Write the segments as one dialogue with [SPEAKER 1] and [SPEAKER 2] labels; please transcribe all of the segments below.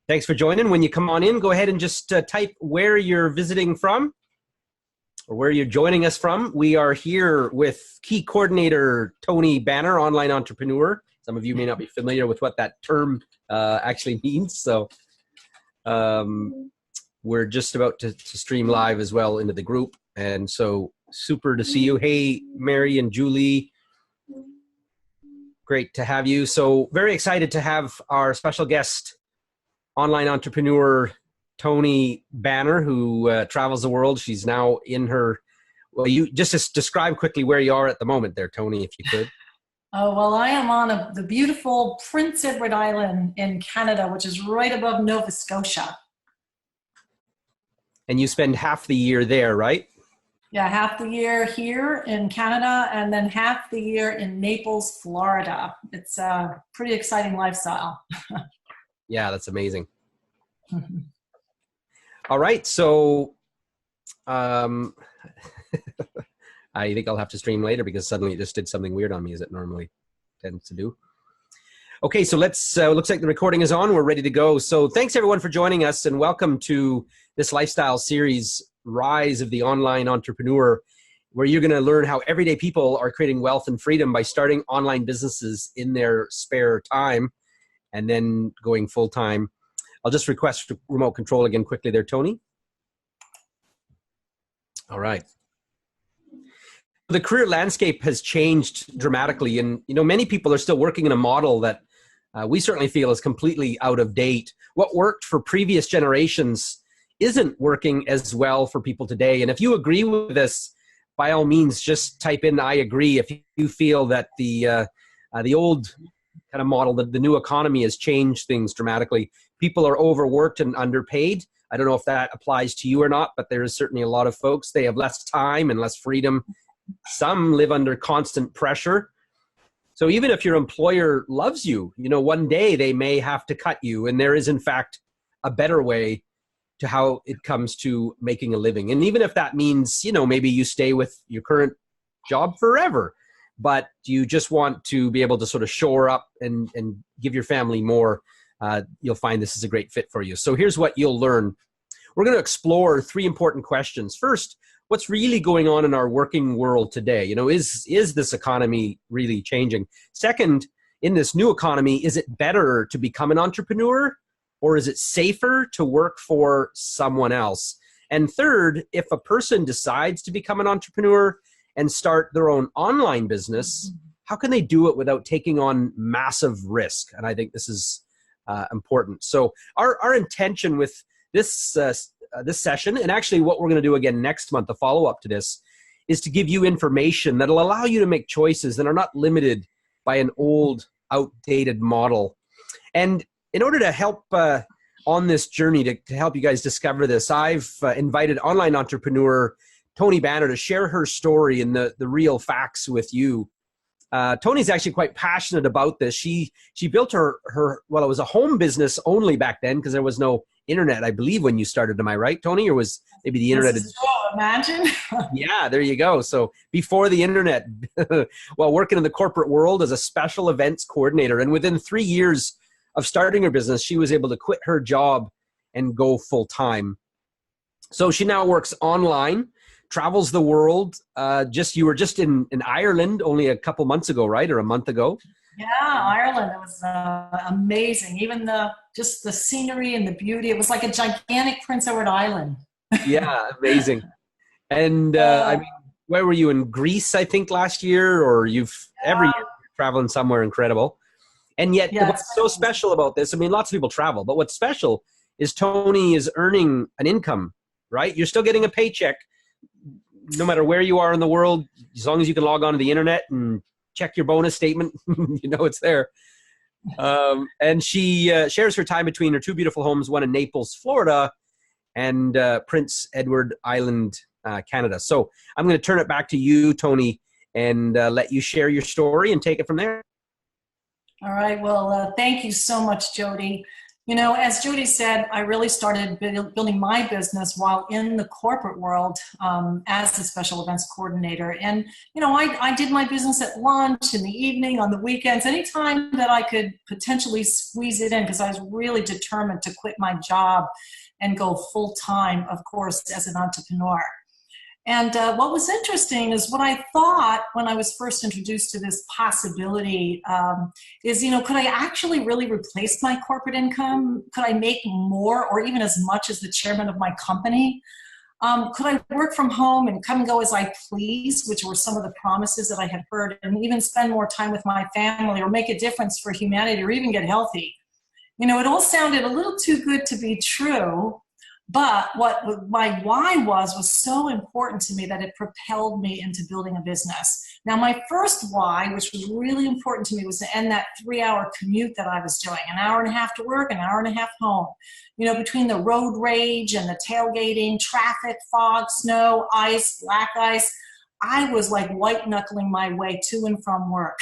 [SPEAKER 1] Thanks for joining. When you come on in, go ahead and just type where you're visiting from or where you're joining us from. We are here with Key Coordinator Tony Banner, online entrepreneur. Some of you may not be familiar with what that term actually means. So we're just about to stream live as well into the group. And so super to see you. Hey, Mary and Julie. Great to have you. So very excited to have our special guest, online entrepreneur Tony Banner, who travels the world. She's now in her, well, you just describe quickly where you are at the moment there, Tony, if you could.
[SPEAKER 2] Oh, well, I am on the beautiful Prince Edward Island in Canada, which is right above Nova Scotia.
[SPEAKER 1] And you spend half the year there, right?
[SPEAKER 2] Yeah, half the year here in Canada and then half the year in Naples, Florida. It's a pretty exciting lifestyle.
[SPEAKER 1] Yeah, that's amazing. All right, so I think I'll have to stream later because suddenly it just did something weird on me, as it normally tends to do. Okay, so let's, looks like the recording is on. We're ready to go. So thanks everyone for joining us and welcome to this lifestyle series, Rise of the Online Entrepreneur, where you're going to learn how everyday people are creating wealth and freedom by starting online businesses in their spare time and then going full time. I'll just request remote control again quickly there, Tony. All right. The career landscape has changed dramatically, and many people are still working in a model that we certainly feel is completely out of date. What worked for previous generations isn't working as well for people today. And if you agree with this, by all means, just type in "I agree" if you feel that the old kind of model, the new economy has changed things dramatically. People are overworked and underpaid. I don't know if that applies to you or not, but there is certainly a lot of folks. They have less time and less freedom. Some live under constant pressure. So even if your employer loves you, one day they may have to cut you. And there is, in fact, a better way to how it comes to making a living. And even if that means, maybe you stay with your current job forever, but you just want to be able to sort of shore up and give your family more, you'll find this is a great fit for you. So here's what you'll learn. We're going to explore three important questions. First, what's really going on in our working world today? Is this economy really changing? Second, in this new economy, is it better to become an entrepreneur or is it safer to work for someone else? And third, if a person decides to become an entrepreneur and start their own online business, how can they do it without taking on massive risk? And I think this is important. So our intention with this session, and actually what we're going to do again next month, the follow-up to this, is to give you information that'll allow you to make choices that are not limited by an old, outdated model. And in order to help on this journey, to help you guys discover this, I've invited online entrepreneur Tony Banner to share her story and the real facts with you. Tony's actually quite passionate about this. She built her well, it was a home business only back then because there was no internet, I believe, when you started. Am I right, Tony? Or was maybe the internet?
[SPEAKER 2] Imagine.
[SPEAKER 1] Yeah, there you go. So before the internet, while working in the corporate world as a special events coordinator, and within 3 years of starting her business, she was able to quit her job and go full time. So she now works online, travels the world. You were just in Ireland only a couple months ago, right? Or a month ago?
[SPEAKER 2] Yeah, Ireland. It was amazing. Even just the scenery and the beauty. It was like a gigantic Prince Edward Island. Yeah,
[SPEAKER 1] amazing. And I mean, where were you, in Greece, I think, last year? Or every year you're traveling somewhere incredible. And yet what's so special about this, I mean, lots of people travel, but what's special is Tony is earning an income, right? You're still getting a paycheck no matter where you are in the world, as long as you can log on to the internet and check your bonus statement, it's there. And she shares her time between her two beautiful homes, one in Naples, Florida, and Prince Edward Island, Canada. So I'm going to turn it back to you, Tony, and let you share your story and take it from there.
[SPEAKER 2] All right. Well, thank you so much, Jody. As Judy said, I really started building my business while in the corporate world as a special events coordinator. And, I did my business at lunch, in the evening, on the weekends, anytime that I could potentially squeeze it in, because I was really determined to quit my job and go full time, of course, as an entrepreneur. And what was interesting is what I thought when I was first introduced to this possibility is, could I actually really replace my corporate income? Could I make more or even as much as the chairman of my company? Could I work from home and come and go as I please, which were some of the promises that I had heard, and even spend more time with my family or make a difference for humanity or even get healthy? It all sounded a little too good to be true. But what my why was so important to me that it propelled me into building a business. Now, my first why, which was really important to me, was to end that 3-hour commute that I was doing, an hour and a half to work, an hour and a half home. Between the road rage and the tailgating, traffic, fog, snow, ice, black ice, I was like white knuckling my way to and from work.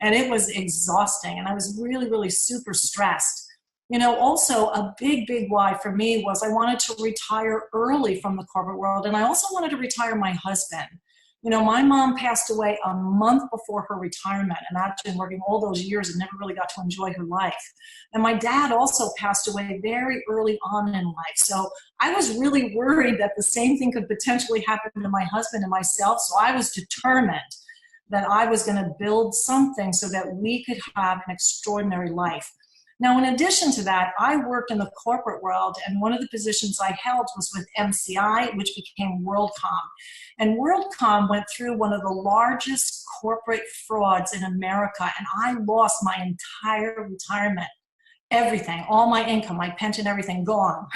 [SPEAKER 2] And it was exhausting. And I was really, really super stressed. Also a big why for me was I wanted to retire early from the corporate world. And I also wanted to retire my husband. My mom passed away a month before her retirement, and I've been working all those years and never really got to enjoy her life. And my dad also passed away very early on in life. So I was really worried that the same thing could potentially happen to my husband and myself. So I was determined that I was going to build something so that we could have an extraordinary life. Now, in addition to that, I worked in the corporate world, and one of the positions I held was with MCI, which became WorldCom. And WorldCom went through one of the largest corporate frauds in America, and I lost my entire retirement, everything, all my income, my pension, everything gone.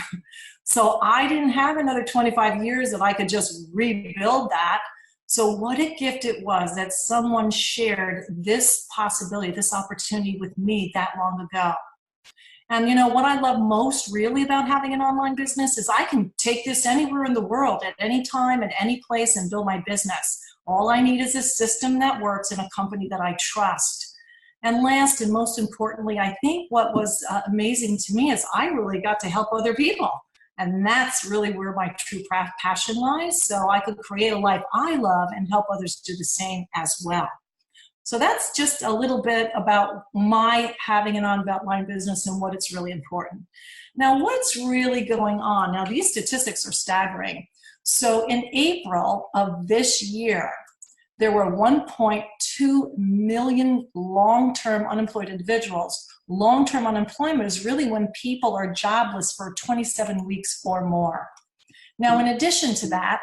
[SPEAKER 2] So I didn't have another 25 years that I could just rebuild that. So what a gift it was that someone shared this possibility, this opportunity with me that long ago. And what I love most really about having an online business is I can take this anywhere in the world at any time, at any place, and build my business. All I need is a system that works and a company that I trust. And last and most importantly, I think what was amazing to me is I really got to help other people. And that's really where my true passion lies. So I could create a life I love and help others do the same as well. So that's just a little bit about my having an online business and what it's really important. Now, what's really going on? Now, these statistics are staggering. So in April of this year, there were 1.2 million long-term unemployed individuals. Long-term unemployment is really when people are jobless for 27 weeks or more. Now, in addition to that,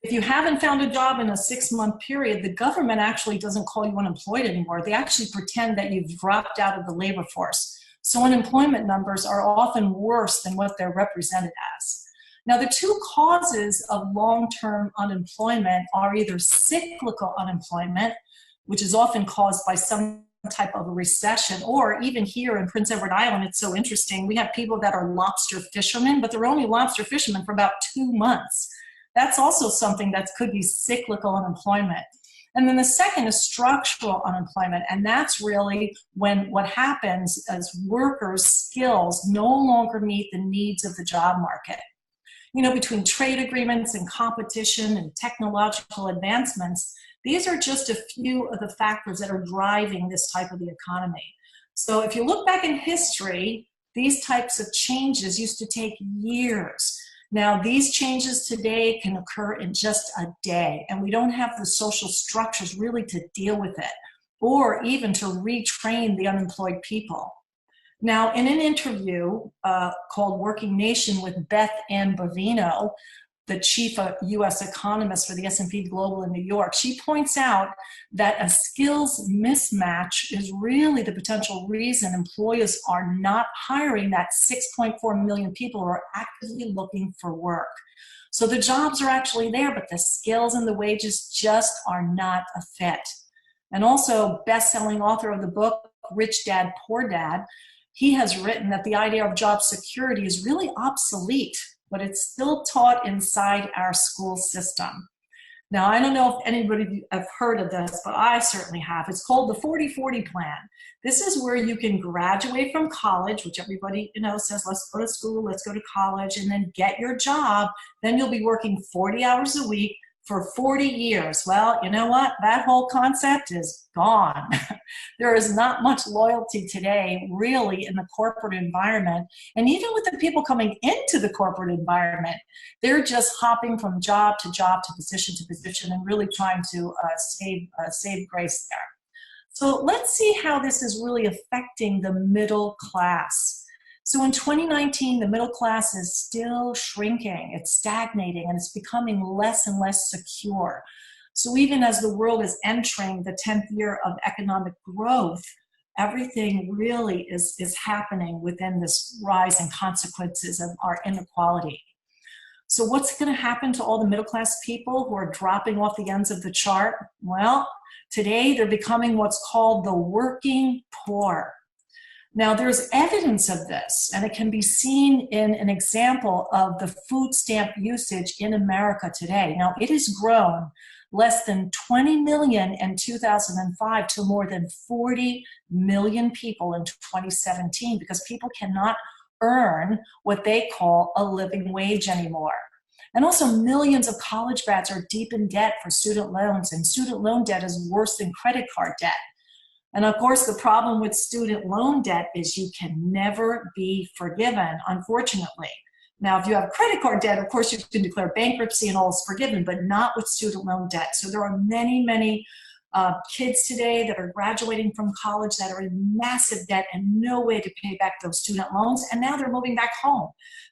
[SPEAKER 2] if you haven't found a job in a 6-month period, the government actually doesn't call you unemployed anymore. They actually pretend that you've dropped out of the labor force. So unemployment numbers are often worse than what they're represented as. Now, the two causes of long-term unemployment are either cyclical unemployment, which is often caused by some type of a recession, or even here in Prince Edward Island, it's so interesting. We have people that are lobster fishermen, but they're only lobster fishermen for about 2 months. That's also something that could be cyclical unemployment. And then the second is structural unemployment. And that's really when what happens is workers' skills no longer meet the needs of the job market. Between trade agreements and competition and technological advancements, these are just a few of the factors that are driving this type of the economy. So if you look back in history, these types of changes used to take years. Now, these changes today can occur in just a day, and we don't have the social structures really to deal with it, or even to retrain the unemployed people. Now, in an interview called Working Nation with Beth Ann Bovino, the chief U.S. economist for the S&P Global in New York, she points out that a skills mismatch is really the potential reason employers are not hiring that 6.4 million people who are actively looking for work. So the jobs are actually there, but the skills and the wages just are not a fit. And also, best-selling author of the book, Rich Dad, Poor Dad, he has written that the idea of job security is really obsolete, but it's still taught inside our school system. Now, I don't know if anybody of you have heard of this, but I certainly have. It's called the 40-40 plan. This is where you can graduate from college, which everybody, says, let's go to school, let's go to college, and then get your job. Then you'll be working 40 hours a week for 40 years. Well, you know what? That whole concept is gone. There is not much loyalty today, really, in the corporate environment. And even with the people coming into the corporate environment, they're just hopping from job to job, to position, and really trying to save grace there. So let's see how this is really affecting the middle class. So in 2019, the middle class is still shrinking, it's stagnating, and it's becoming less and less secure. So even as the world is entering the 10th year of economic growth, everything really is happening within this rise and consequences of our inequality. So what's going to happen to all the middle class people who are dropping off the ends of the chart? Well, today they're becoming what's called the working poor. Now, there's evidence of this, and it can be seen in an example of the food stamp usage in America today. Now, it has grown less than 20 million in 2005 to more than 40 million people in 2017 because people cannot earn what they call a living wage anymore. And also millions of college grads are deep in debt for student loans, and student loan debt is worse than credit card debt. And of course, the problem with student loan debt is you can never be forgiven, unfortunately. Now, if you have credit card debt, of course, you can declare bankruptcy and all is forgiven, but not with student loan debt. So there are many, many kids today that are graduating from college that are in massive debt and no way to pay back those student loans. And now they're moving back home.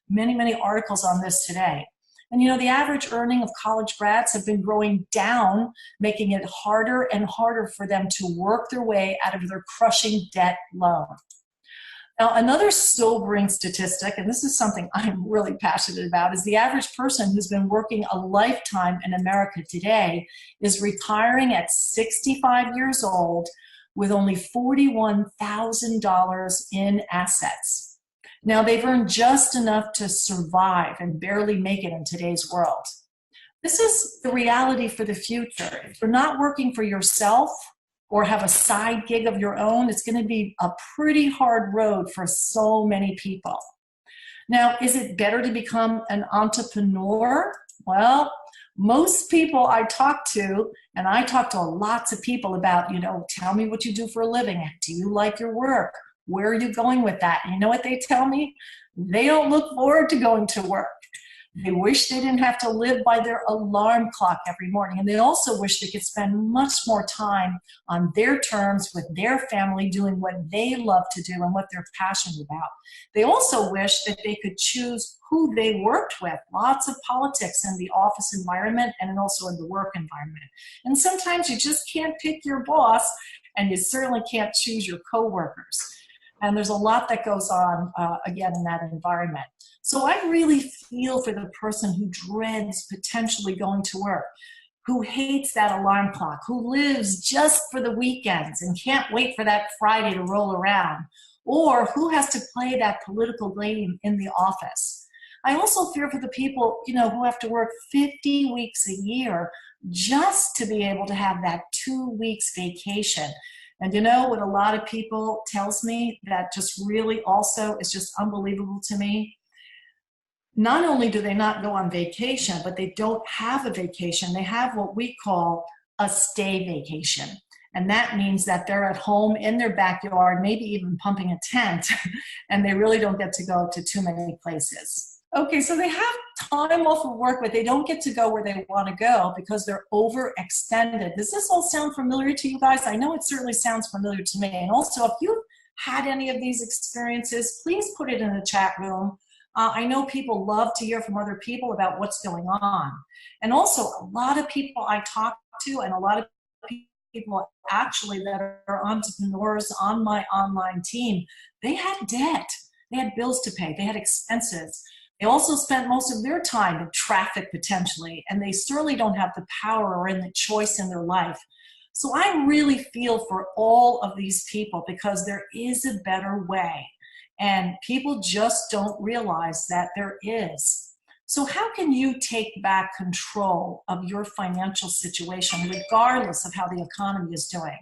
[SPEAKER 2] Many, many articles on this today. And the average earning of college grads have been growing down, making it harder and harder for them to work their way out of their crushing debt load. Now, another sobering statistic, and this is something I'm really passionate about, is the average person who's been working a lifetime in America today is retiring at 65 years old with only $41,000 in assets. Now, they've earned just enough to survive and barely make it in today's world. This is the reality for the future. If you're not working for yourself or have a side gig of your own, it's going to be a pretty hard road for so many people. Now, is it better to become an entrepreneur? Well, most people I talk to, and I talk to lots of people about, tell me what you do for a living. Do you like your work? Where are you going with that? And you know what they tell me? They don't look forward to going to work. They wish they didn't have to live by their alarm clock every morning. And they also wish they could spend much more time on their terms with their family doing what they love to do and what they're passionate about. They also wish that they could choose who they worked with. Lots of politics in the office environment and also in the work environment. And sometimes you just can't pick your boss, and you certainly can't choose your coworkers. And there's a lot that goes on, again, in that environment. So I really feel for the person who dreads potentially going to work, who hates that alarm clock, who lives just for the weekends and can't wait for that Friday to roll around, or who has to play that political game in the office. I also fear for the people, who have to work 50 weeks a year just to be able to have that 2 weeks vacation. And what a lot of people tells me that just really also is just unbelievable to me? Not only do they not go on vacation, but they don't have a vacation. They have what we call a stay vacation. And that means that they're at home in their backyard, maybe even pumping a tent, and they really don't get to go to too many places. Okay, so they have time off of work, but they don't get to go where they want to go because they're overextended. Does this all sound familiar to you guys? I know it certainly sounds familiar to me. And also, if you've had any of these experiences, please put it in the chat room. I know people love to hear from other people about what's going on. And also, a lot of people I talk to, and a lot of people actually that are entrepreneurs on my online team, they had debt. They had bills to pay. They had expenses. They also spent most of their time in traffic potentially, and they certainly don't have the power or in the choice in their life. So I really feel for all of these people because there is a better way, and people just don't realize that there is. So how can you take back control of your financial situation regardless of how the economy is doing?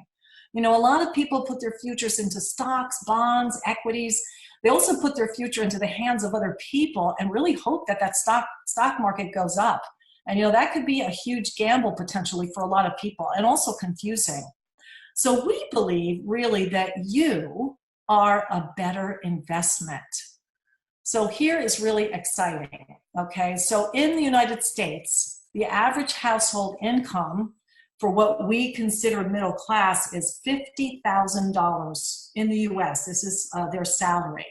[SPEAKER 2] You know, a lot of people put their futures into stocks, bonds, equities. They also put their future into the hands of other people and really hope that that stock market goes up. And, you know, that could be a huge gamble potentially for a lot of people and also confusing. So we believe really that you are a better investment. So here is really exciting, okay? So in the United States, the average household income for what we consider middle class is $50,000 in the US. This is their salary.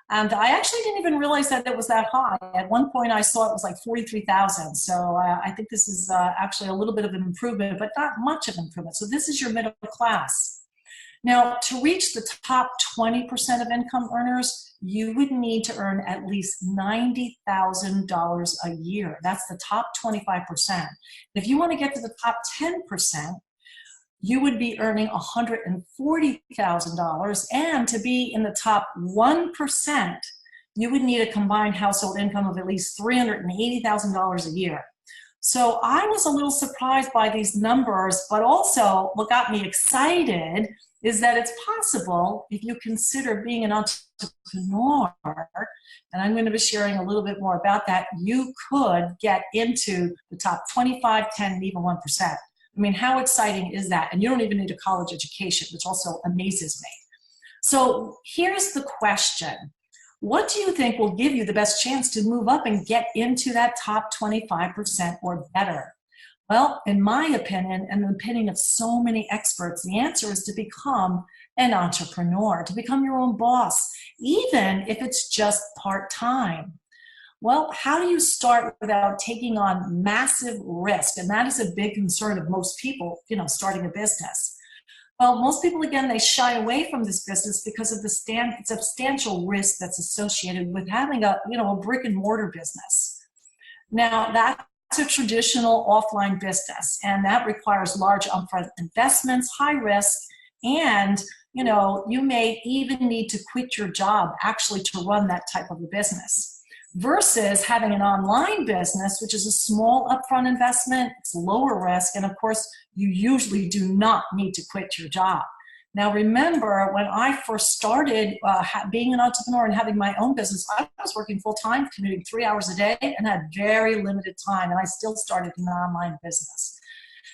[SPEAKER 2] And I actually didn't even realize that it was that high. At one point I saw it was like 43,000. So I think this is actually a little bit of an improvement, but not much of an improvement. So this is your middle class. Now, to reach the top 20% of income earners, you would need to earn at least $90,000 a year. That's the top 25%. If you want to get to the top 10%, you would be earning $140,000. And to be in the top 1%, you would need a combined household income of at least $380,000 a year. So I was a little surprised by these numbers, but also what got me excited is that it's possible if you consider being an entrepreneur, and I'm going to be sharing a little bit more about that, you could get into the top 25, 10, and even 1%. I mean, how exciting is that? And you don't even need a college education, which also amazes me. So here's the question. What do you think will give you the best chance to move up and get into that top 25% or better? Well, in my opinion, and the opinion of so many experts, the answer is to become an entrepreneur, to become your own boss, even if it's just part-time. Well, how do you start without taking on massive risk? And that is a big concern of most people, you know, starting a business. Well, most people, again, they shy away from this business because of the substantial risk that's associated with having a brick and mortar business. Now, that's a traditional offline business, and that requires large upfront investments, high risk, and you may even need to quit your job actually to run that type of a business. Versus having an online business, which is a small upfront investment, it's lower risk, and of course, you usually do not need to quit your job. Now, remember, when I first started being an entrepreneur and having my own business, I was working full-time, commuting 3 hours a day, and had very limited time, and I still started an online business.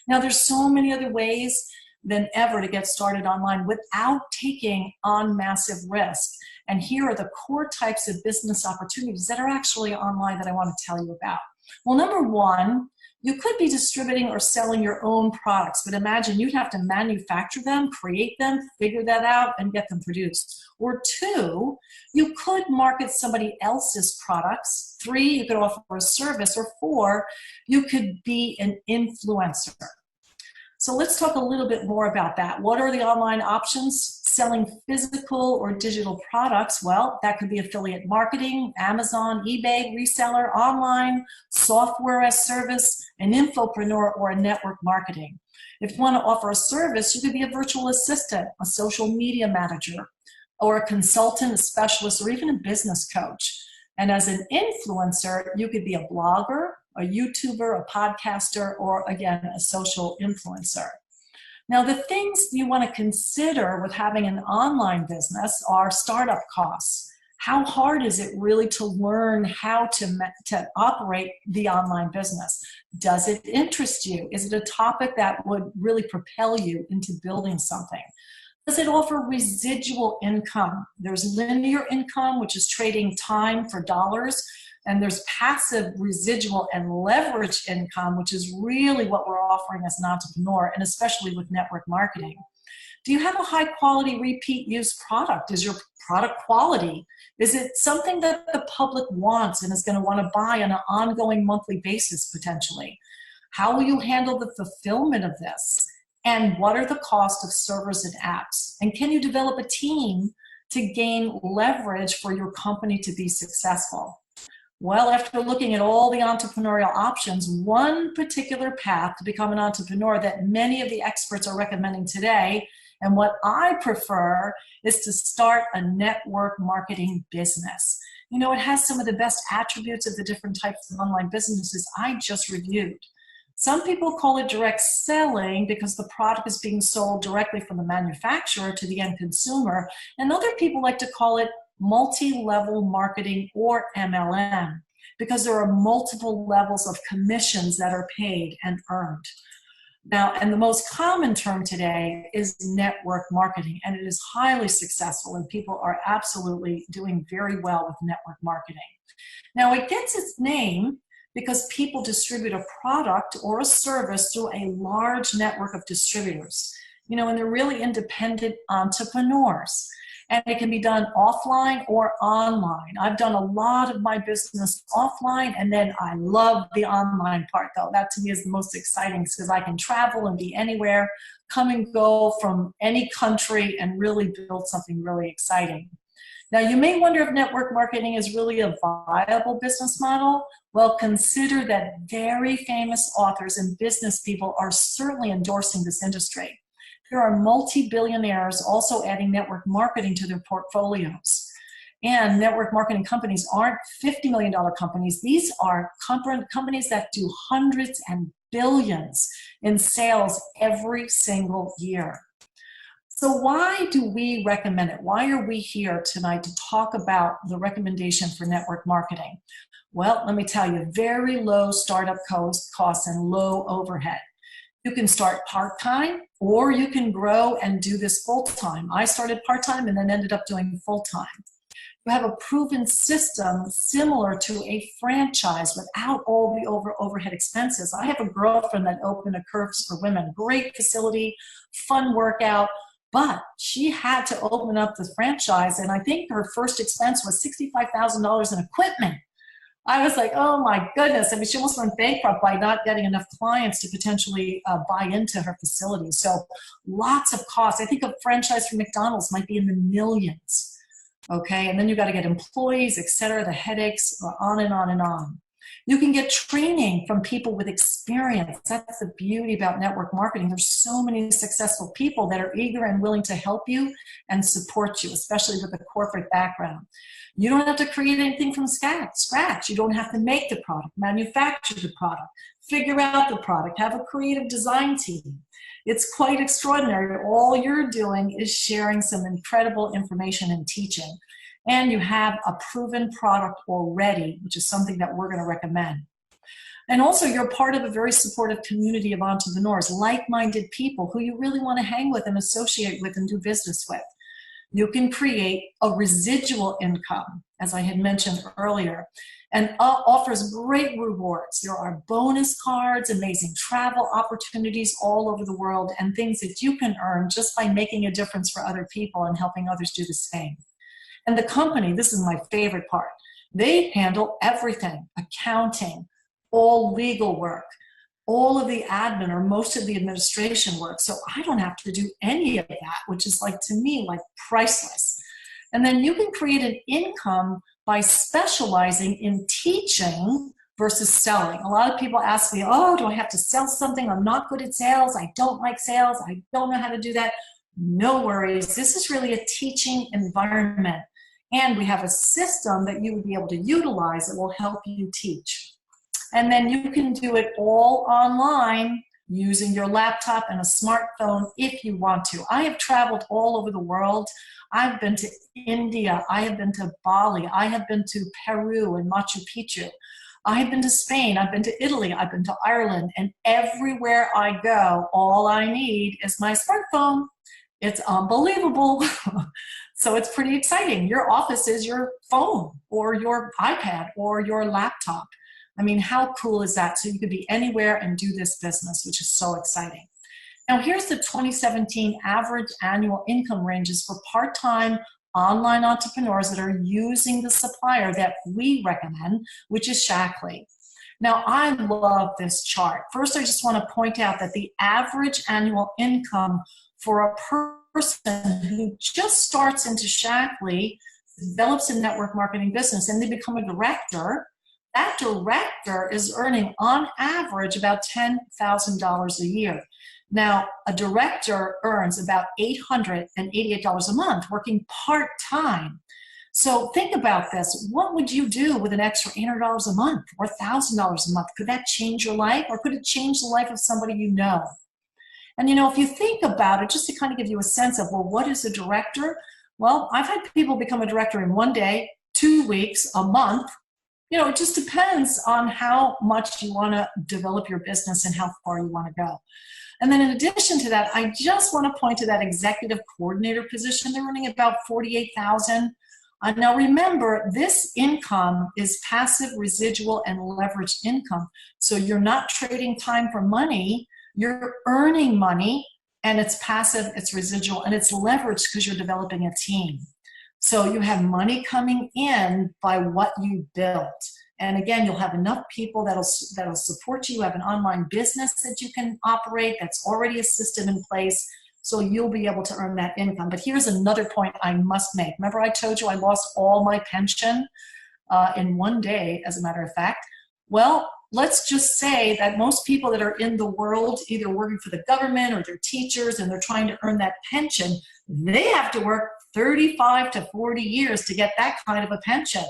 [SPEAKER 2] Now, there's so many other ways than ever to get started online without taking on massive risk. And here are the core types of business opportunities that are actually online that I want to tell you about. Well, number one, you could be distributing or selling your own products, but imagine you'd have to manufacture them, create them, figure that out, and get them produced. Or two, you could market somebody else's products. Three, you could offer a service. Or four, you could be an influencer. So let's talk a little bit more about that. What are the online options? Selling physical or digital products, well, that could be affiliate marketing, Amazon, eBay, reseller, online, software as service, an infopreneur, or a network marketing. If you want to offer a service, you could be a virtual assistant, a social media manager, or a consultant, a specialist, or even a business coach. And as an influencer, you could be a blogger, a YouTuber, a podcaster, or again, a social influencer. Now, the things you want to consider with having an online business are startup costs. How hard is it really to learn how to operate the online business? Does it interest you? Is it a topic that would really propel you into building something? Does it offer residual income? There's linear income, which is trading time for dollars. And there's passive residual and leverage income, which is really what we're offering as an entrepreneur, and especially with network marketing. Do you have a high quality repeat use product? Is your product quality? Is it something that the public wants and is going to want to buy on an ongoing monthly basis potentially? How will you handle the fulfillment of this? And what are the costs of servers and apps? And can you develop a team to gain leverage for your company to be successful? Well, after looking at all the entrepreneurial options, one particular path to become an entrepreneur that many of the experts are recommending today, and what I prefer, is to start a network marketing business. You know, it has some of the best attributes of the different types of online businesses I just reviewed. Some people call it direct selling because the product is being sold directly from the manufacturer to the end consumer, and other people like to call it multi-level marketing, or MLM, because there are multiple levels of commissions that are paid and earned. Now, and the most common term today is network marketing, and it is highly successful, and people are absolutely doing very well with network marketing. Now, it gets its name because people distribute a product or a service through a large network of distributors, you know, and they're really independent entrepreneurs. And it can be done offline or online. I've done a lot of my business offline, and then I love the online part, though. That to me is the most exciting because I can travel and be anywhere, come and go from any country, and really build something really exciting. Now, you may wonder if network marketing is really a viable business model. Well, consider that very famous authors and business people are certainly endorsing this industry. There are multi-billionaires also adding network marketing to their portfolios. And network marketing companies aren't $50 million companies. These are companies that do hundreds and billions in sales every single year. So why do we recommend it? Why are we here tonight to talk about the recommendation for network marketing? Well, let me tell you, very low startup costs and low overhead. You can start part-time, or you can grow and do this full-time. I started part-time and then ended up doing full-time. You have a proven system similar to a franchise without all the overhead expenses. I have a girlfriend that opened a Curves for Women, great facility, fun workout, but she had to open up the franchise, and I think her first expense was $65,000 in equipment. I was like, oh my goodness. I mean, she almost went bankrupt by not getting enough clients to potentially buy into her facility. So lots of costs. I think a franchise for McDonald's might be in the millions. Okay, and then you got to get employees, et cetera, the headaches, on and on and on. You can get training from people with experience. That's the beauty about network marketing. There's so many successful people that are eager and willing to help you and support you, especially with a corporate background. You don't have to create anything from scratch. You don't have to make the product, manufacture the product, figure out the product, have a creative design team. It's quite extraordinary. All you're doing is sharing some incredible information and teaching. And you have a proven product already, which is something that we're going to recommend. And also, you're part of a very supportive community of entrepreneurs, like-minded people who you really want to hang with and associate with and do business with. You can create a residual income, as I had mentioned earlier, and offers great rewards. There are bonus cards, amazing travel opportunities all over the world, and things that you can earn just by making a difference for other people and helping others do the same. And the company, this is my favorite part, they handle everything: accounting, all legal work, all of the admin or most of the administration work. So I don't have to do any of that, which is, like, to me, like, priceless. And then you can create an income by specializing in teaching versus selling. A lot of people ask me, oh, do I have to sell something? I'm not good at sales. I don't like sales. I don't know how to do that. No worries. This is really a teaching environment. And we have a system that you would be able to utilize that will help you teach. And then you can do it all online using your laptop and a smartphone if you want to. I have traveled all over the world. I've been to India. I have been to Bali. I have been to Peru and Machu Picchu. I have been to Spain. I've been to Italy. I've been to Ireland. And everywhere I go, all I need is my smartphone. It's unbelievable. So it's pretty exciting. Your office is your phone or your iPad or your laptop. I mean, how cool is that? So you could be anywhere and do this business, which is so exciting. Now, here's the 2017 average annual income ranges for part-time online entrepreneurs that are using the supplier that we recommend, which is Shaklee. Now, I love this chart. First, I just want to point out that the average annual income for a person who just starts into Shaklee, develops a network marketing business, and they become a director, that director is earning on average about $10,000 a year. Now, a director earns about $888 a month working part-time. So think about this. What would you do with an extra $800 a month or $1,000 a month? Could that change your life, or could it change the life of somebody you know? And if you think about it, just to kind of give you a sense of, well, what is a director? Well, I've had people become a director in 1 day, 2 weeks, a month. It just depends on how much you want to develop your business and how far you want to go. And then in addition to that, I just want to point to that executive coordinator position. They're earning about $48,000. Now remember, this income is passive, residual, and leveraged income. So you're not trading time for money. You're earning money, and it's passive, it's residual, and it's leveraged because you're developing a team. So you have money coming in by what you built. And again, you'll have enough people that'll support you. You have an online business that you can operate that's already a system in place. So you'll be able to earn that income. But here's another point I must make. Remember I told you I lost all my pension in 1 day, as a matter of fact? Well, let's just say that most people that are in the world, either working for the government or they're teachers and they're trying to earn that pension, they have to work 35 to 40 years to get that kind of a pension.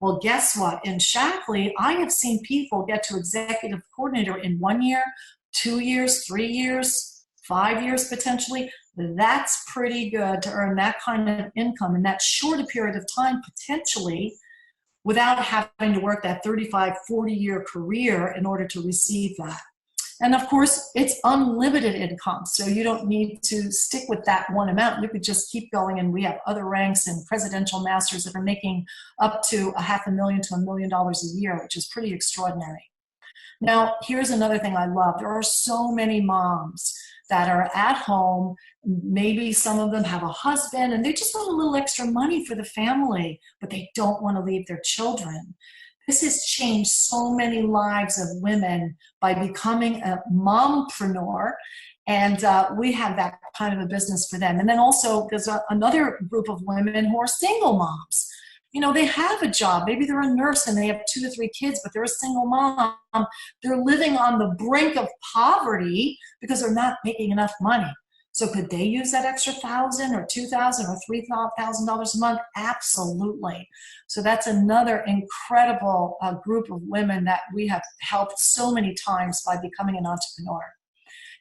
[SPEAKER 2] Well, guess what? In Shaklee, I have seen people get to executive coordinator in 1 year, 2 years, 3 years, 5 years potentially. That's pretty good to earn that kind of income in that short a period of time, potentially, without having to work that 35, 40-year career in order to receive that. And of course, it's unlimited income, so you don't need to stick with that one amount. You could just keep going, and we have other ranks and presidential masters that are making up to $500,000 to $1 million a year, which is pretty extraordinary. Now, here's another thing I love. There are so many moms that are at home. Maybe some of them have a husband, and they just want a little extra money for the family, but they don't want to leave their children. This has changed so many lives of women by becoming a mompreneur, and we have that kind of a business for them. And then also there's another group of women who are single moms. They have a job. Maybe they're a nurse and they have 2 to 3 kids, but they're a single mom. They're living on the brink of poverty because they're not making enough money. So could they use that extra $1,000 or $2,000 or $3,000 a month? Absolutely. So that's another incredible group of women that we have helped so many times by becoming an entrepreneur.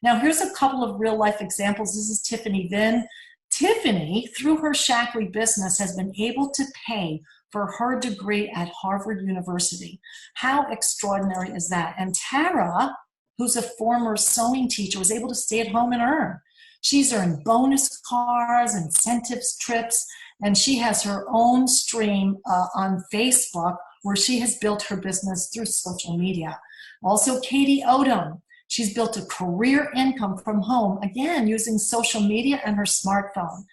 [SPEAKER 2] Now, here's a couple of real life examples. This is Tiffany Vinn. Tiffany, through her Shaklee business, has been able to pay for her degree at Harvard University. How extraordinary is that? And Tara, who's a former sewing teacher, was able to stay at home and earn. She's earned bonus cars, incentives, trips, and she has her own stream on Facebook where she has built her business through social media. Also, Katie Odom. She's built a career income from home, again, using social media and her smartphone.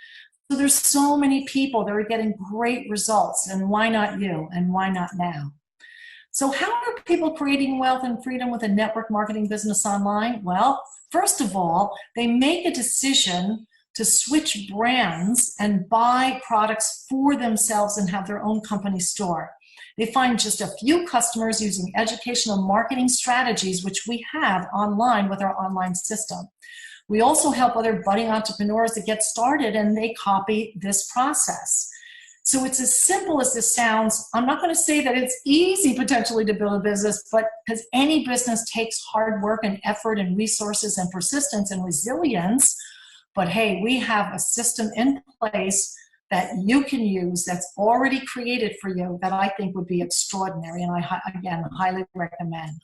[SPEAKER 2] So there's so many people that are getting great results, and why not you, and why not now? So how are people creating wealth and freedom with a network marketing business online? Well, first of all, they make a decision to switch brands and buy products for themselves and have their own company store. They find just a few customers using educational marketing strategies, which we have online with our online system. We also help other budding entrepreneurs to get started, and they copy this process. So it's as simple as this sounds. I'm not going to say that it's easy potentially to build a business, but because any business takes hard work and effort and resources and persistence and resilience. But hey, we have a system in place that you can use that's already created for you that I think would be extraordinary, and I, again, highly recommend.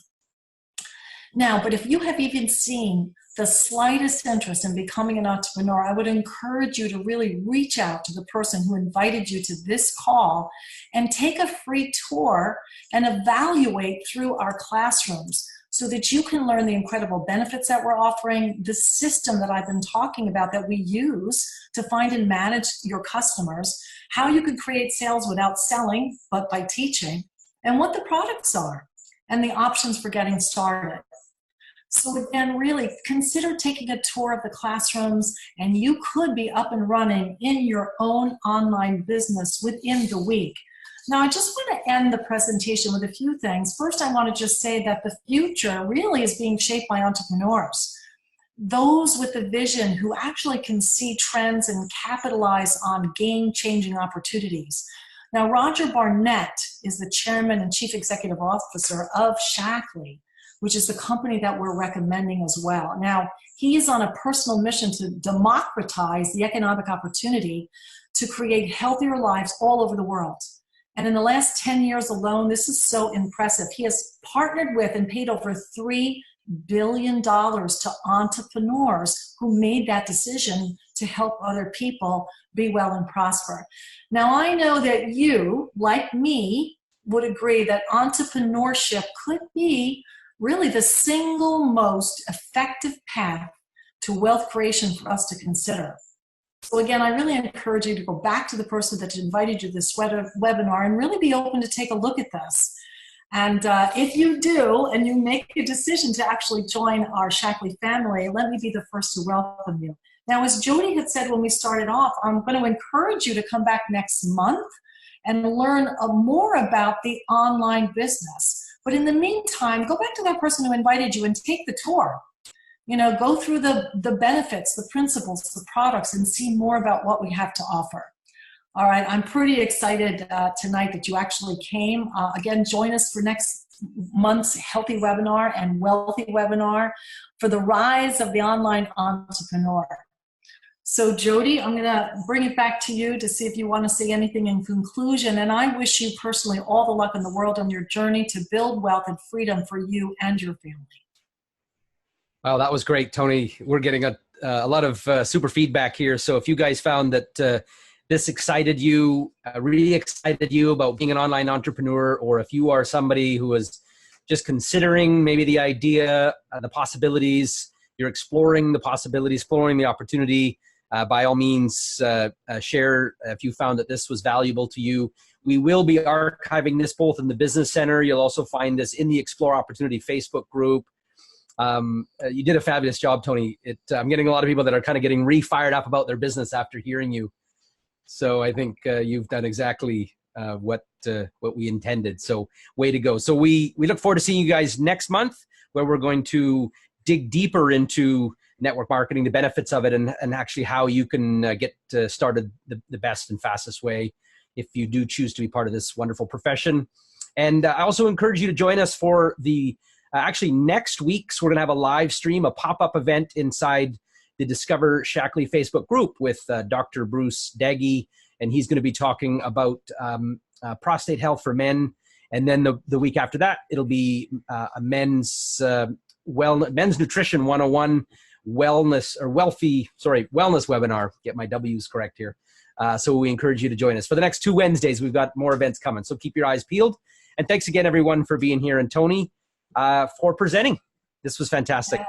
[SPEAKER 2] Now, but if you have even seen the slightest interest in becoming an entrepreneur, I would encourage you to really reach out to the person who invited you to this call and take a free tour and evaluate through our classrooms so that you can learn the incredible benefits that we're offering, the system that I've been talking about that we use to find and manage your customers, how you can create sales without selling, but by teaching, and what the products are, and the options for getting started. So again, really consider taking a tour of the classrooms, and you could be up and running in your own online business within the week. Now, I just want to end the presentation with a few things. First, I want to just say that the future really is being shaped by entrepreneurs. Those with the vision who actually can see trends and capitalize on game-changing opportunities. Now, Roger Barnett is the chairman and chief executive officer of Shaklee, which is the company that we're recommending as well. Now, he is on a personal mission to democratize the economic opportunity to create healthier lives all over the world. And in the last 10 years alone, this is so impressive. He has partnered with and paid over $3 billion to entrepreneurs who made that decision to help other people be well and prosper. Now, I know that you, like me, would agree that entrepreneurship could be really the single most effective path to wealth creation for us to consider. So again, I really encourage you to go back to the person that invited you to this webinar and really be open to take a look at this. And if you do, and you make a decision to actually join our Shaklee family, let me be the first to welcome you. Now, as Jody had said when we started off, I'm going to encourage you to come back next month and learn more about the online business. But in the meantime, go back to that person who invited you and take the tour. You know, go through the benefits, the principles, the products, and see more about what we have to offer. All right, I'm pretty excited tonight that you actually came. Again, join us for next month's Healthy Webinar and Wealthy Webinar for the rise of the online entrepreneur. So Jody, I'm gonna bring it back to you to see if you want to say anything in conclusion. And I wish you personally all the luck in the world on your journey to build wealth and freedom for you and your family.
[SPEAKER 1] Wow, that was great, Tony. We're getting a lot of super feedback here. So if you guys found that this excited you, really excited you about being an online entrepreneur, or if you are somebody who is just considering maybe the idea, the possibilities, you're exploring the possibilities, exploring the opportunity, by all means, share if you found that this was valuable to you. We will be archiving this both in the Business Center. You'll also find this in the Explore Opportunity Facebook group. You did a fabulous job, Tony. I'm getting a lot of people that are kind of getting re-fired up about their business after hearing you. So I think you've done exactly what we intended. So way to go. So we look forward to seeing you guys next month, where we're going to dig deeper into network marketing, the benefits of it, and actually how you can get started the best and fastest way if you do choose to be part of this wonderful profession. And I also encourage you to join us for the actually next week. So we're going to have a live stream, a pop-up event inside the Discover Shaklee Facebook group with Dr. Bruce Daggy, and he's going to be talking about prostate health for men. And then the week after that, it'll be a men's nutrition 101 wellness webinar. Get my W's correct here. So we encourage you to join us for the next 2 Wednesdays. We've got more events coming, so keep your eyes peeled. And thanks again, everyone, for being here, and Tony, for presenting. This was fantastic.
[SPEAKER 2] Yeah.